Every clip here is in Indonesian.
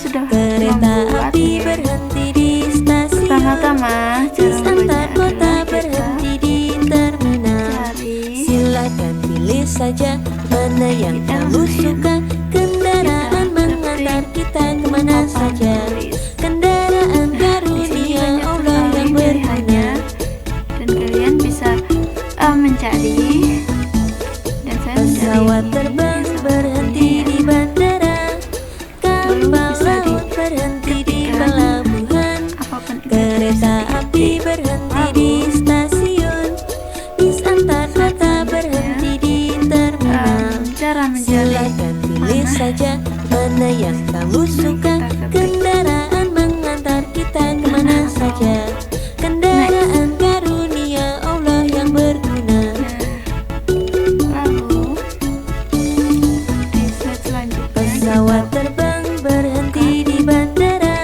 sudah Kereta membuat api ya. berhenti di stasiun. Pertama-tama Bis cara antar membacanya kota adalah berhenti di terminal. cari Silakan pilih saja mana yang di kamu elemen. suka. Kendaraan Kita mengantar ketik kita kemana papan saja. tulis. Kendaraan Nah, di sini karunia banyak Allah sekali yang pilihannya berguna. dan kalian bisa mencari, dan saya Pesawat mencari terbang ini berhenti di bandara. lalu Kapal bisa laut berhenti di diketikkan pelabuhan. apapun itu Kereta bisa api diketik. berhenti di stasiun. Bis antar kota berhenti di terminal. Cara mencari Silakan pilih mana saja mana yang kamu suka. Kendaraan mengantar kita kemana saja. Kendaraan karunia Allah yang berguna. lalu di slide selanjutnya Pesawat terbang berhenti di bandara.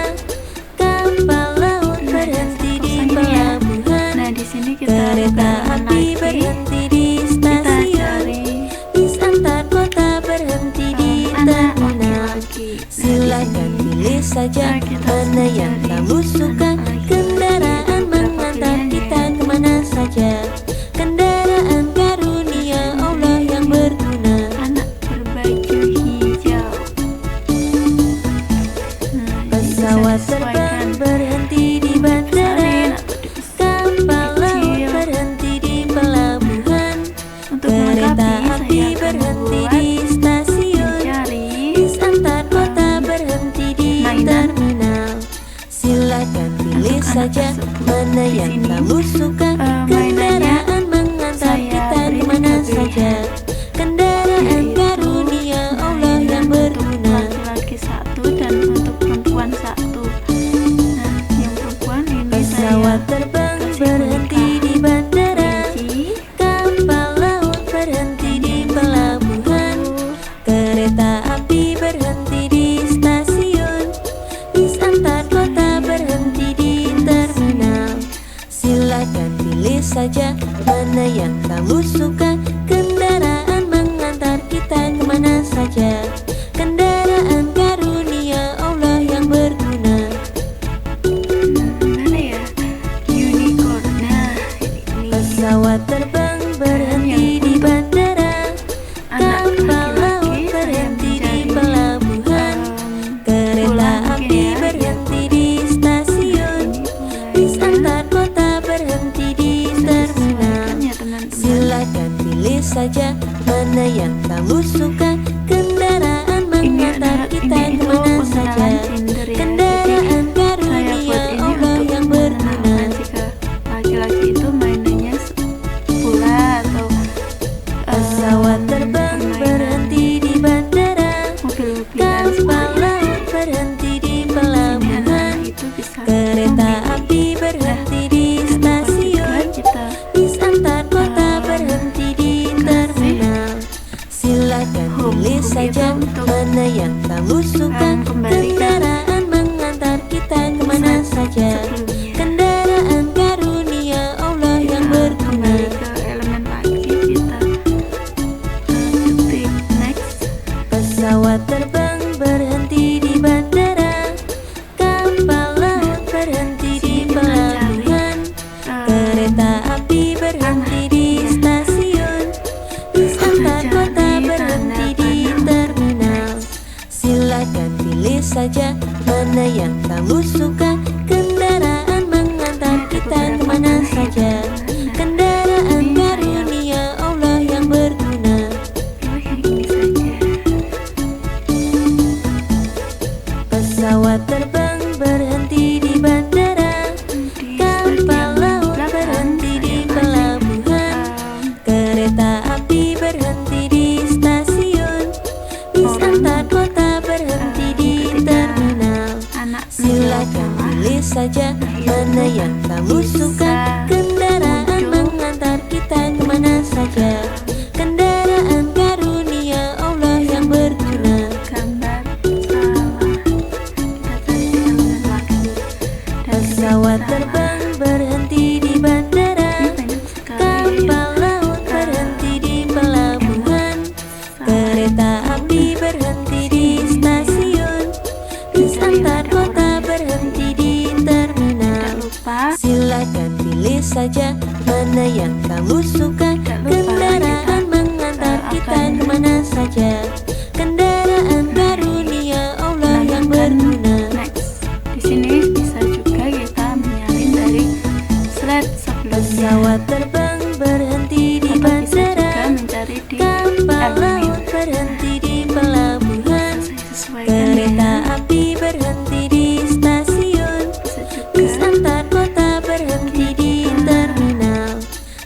Kapal laut berhenti di pelabuhan. nah di sini kita Kereta buka api lagi, berhenti di kita stasiun. cari Bis antar kota berhenti di anak terminal. laki-laki. Silakan pilih saja kita mana yang cari kamu suka. Kendaraan mengantar kita kemana saja. Kendaraan karunia Allah yang berguna. anak berbaju hijau. Nah, ini bisa Pesawat disesuaikan. terbang berhenti di bandara. Besarin atau Kapal laut kecil. berhenti di pelabuhan. Untuk Kereta melengkapi, api saya akan berhenti membuat di stasiun. mencari Bis antar kota berhenti di mainan terminal. Silakan pilih untuk anak saja tersebut. mana Di yang sini, kamu suka. mainannya Kendaraan mengantar saya kita beri kemana tiga saja. pilihan, Kendaraan yaitu karunia Allah mainan yang untuk berguna. laki-laki satu dan untuk perempuan satu. Nah, yang perempuan ini Pesawat saya terbang kasih berhenti di bandara. kelinci. Kapal laut berhenti di pelabuhan. Kereta api berhenti di stasiun. Bis antar kota berhenti di terminal. Silakan pilih saja mana yang kamu suka. Kendaraan mengantar kita kemana saja. Kendaraan karunia Allah yang berguna. Mana ya? Unicorn. Nah, ini Pesawat terbang berhenti di bandara. anak Kapal laut laki-laki saya berhenti di mencari pelabuhan. Kereta bulan api mungkin ya. berhenti di stasiun. Bis antar kota berhenti di terminal. ya teman-teman. Silakan pilih saja mana yang kamu suka. Kendaraan mengantar kita ini itu kemana saja. pengenalan gender ya. Kendaraan Jadi saya karunia buat ini Allah untuk yang berguna. mengenalkan jika laki-laki itu mainannya bola atau Pesawat terbang permainan berhenti di bandara. mobil-mobilan Kapal seperti laut berhenti di ini. pelabuhan. Anak-anak itu bisa Kereta memilih. api berhenti di Dan dapat juga stasiun. kita Bis antar kota berhenti di terminal. Silakan pilih saja mana yang kamu suka. kembalikan Kendaraan mengantar kita kemana saja. sebelumnya. Kendaraan karunia Allah yang berguna. Kembali ke elemen lagi, kita ketik next. Pesawat terbang berhenti di bandara. Kapal laut berhenti di pelabuhan. Kereta api berhenti di stasiun. Bis antar kota berhenti di terminal. Silakan pilih saja mana yang kamu suka. Kendaraan mengantar kita kemana saja. Kendaraan karunia Allah yang berguna. Pilih yang ini saja. Pesawat terbang berhenti di bandara. Di Kapal bagian laut belakang, berhenti di saya kasih, pelabuhan. Kereta api berhenti di stasiun. Bis antar kota berhenti di terminal. anak Silakan pilih saja mana yang kamu suka. Kendaraan mengantar kita kemana saja. Kendaraan karunia Allah yang berguna. gambar salah. Kita cari di elemen lagi. Dan Pesawat salah. terbang berhenti di bandara. Ini banyak sekali. Kapal laut berhenti di pelabuhan. Kereta api berhenti di stasiun. Bis saja mana yang kamu suka. Kendaraan mengantar kita kemana saja. Kendaraan karunia Allah yang berguna. Next, di sini bisa juga kita menyalin dari slide sebelumnya. Pesawat terbang berhenti di Atau bisa juga bandara, mencari di kapal admin. laut berhenti di pelabuhan, Sesuaikan kereta ya. api berhenti di stasiun, Bisa juga bis antar kota berhenti di terminal.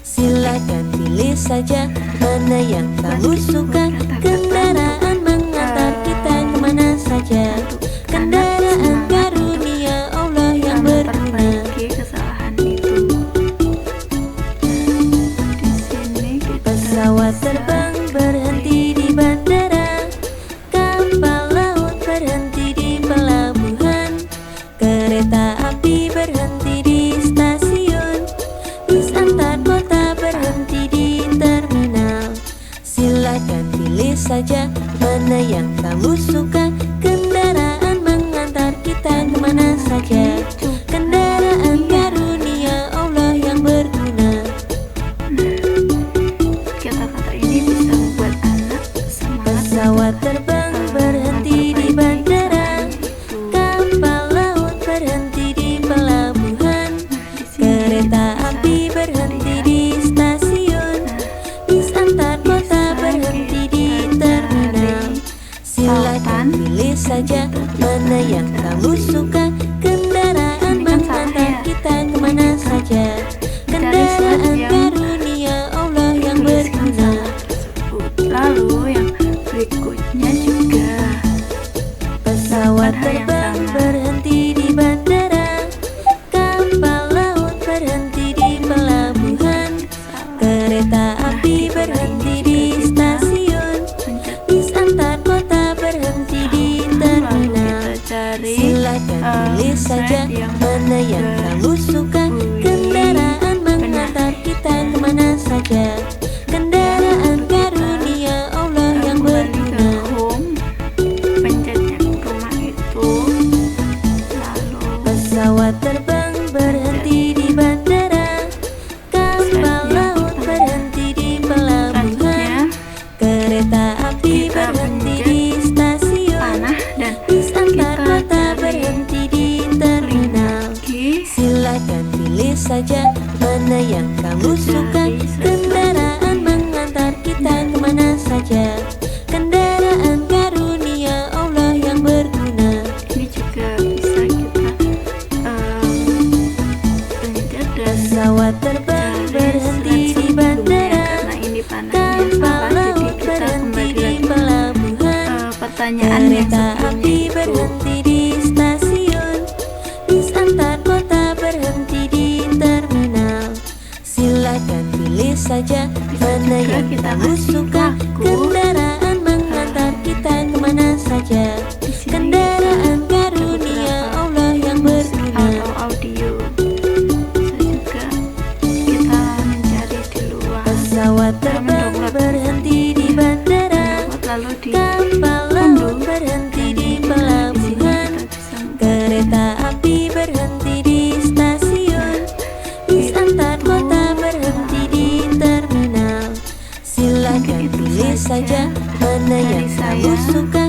Silakan pilih saja mana yang kamu suka. Kendaraan mengantar kita kemana saja. Kendaraan karunia Allah yang berguna. memperbaiki kesalahan itu. Di sini kita Pesawat bisa terbang berhenti di bandara, kapal laut berhenti di pelabuhan, kereta api berhenti di stasiun, bis antar kota berhenti di terminal. Silakan pilih saja mana yang kamu suka. Kendaraan mengantar kita kemana saja. Kendaraan karunia Allah yang berguna. kata-kata ini bisa membuat anak semangat. Pesawat terbang berhenti di bandara, kapal laut berhenti di pelabuhan, kereta api berhenti di stasiun, bis antar kota berhenti di terminal. Silakan pilih saja mana yang kamu suka. Kendaraan mengantar kita kemana saja. Kendaraan karunia Allah yang berguna. Lalu yang berikutnya juga Pesawat terbang berhenti di bandara, kapal laut berhenti di pelabuhan, kereta api berhenti di stasiun, bis antar kota berhenti di terminal. Silakan pilih saja mana yang kamu suka. Kendaraan mengantar kita kemana saja. Kendaraan karunia Allah yang berguna. home, pencet yang rumah itu, lalu Pesawat terbang berhenti di bandara, kapal laut berhenti di pelabuhan, selanjutnya kereta api kita berhenti pencet di stasiun, panah dan bis antar kita kota cari berhenti di terminal. lagi. Silakan pilih saja mana yang kamu suka. Kendaraan mengantar kita kemana saja. Kendaraan karunia Allah yang berguna. Ini juga bisa kita pencet dan Pesawat terbang cari berhenti slide di sebelumnya, bandara, karena ini panahnya kapal salah, jadi laut kita berhenti kembali di lagi pelabuhan, pertanyaan yang kereta sebelumnya api itu. berhenti di stasiun, bis antar kota berhenti di terminal. Silakan pilih saja mana juga yang kita kamu kasih suka. lagu. Kendaraan mengantar kita kemana saja. Di sini Kendaraan ada karunia beberapa Allah yang musik berguna. atau audio. Bisa juga kita mencari di luar. Pesawat terbang berhenti di bandara, Lalu di kapal laut berhenti di pelabuhan, kereta api berhenti di stasiun, bis antar kota berhenti di terminal. Silakan pilih saja mana yang kamu suka.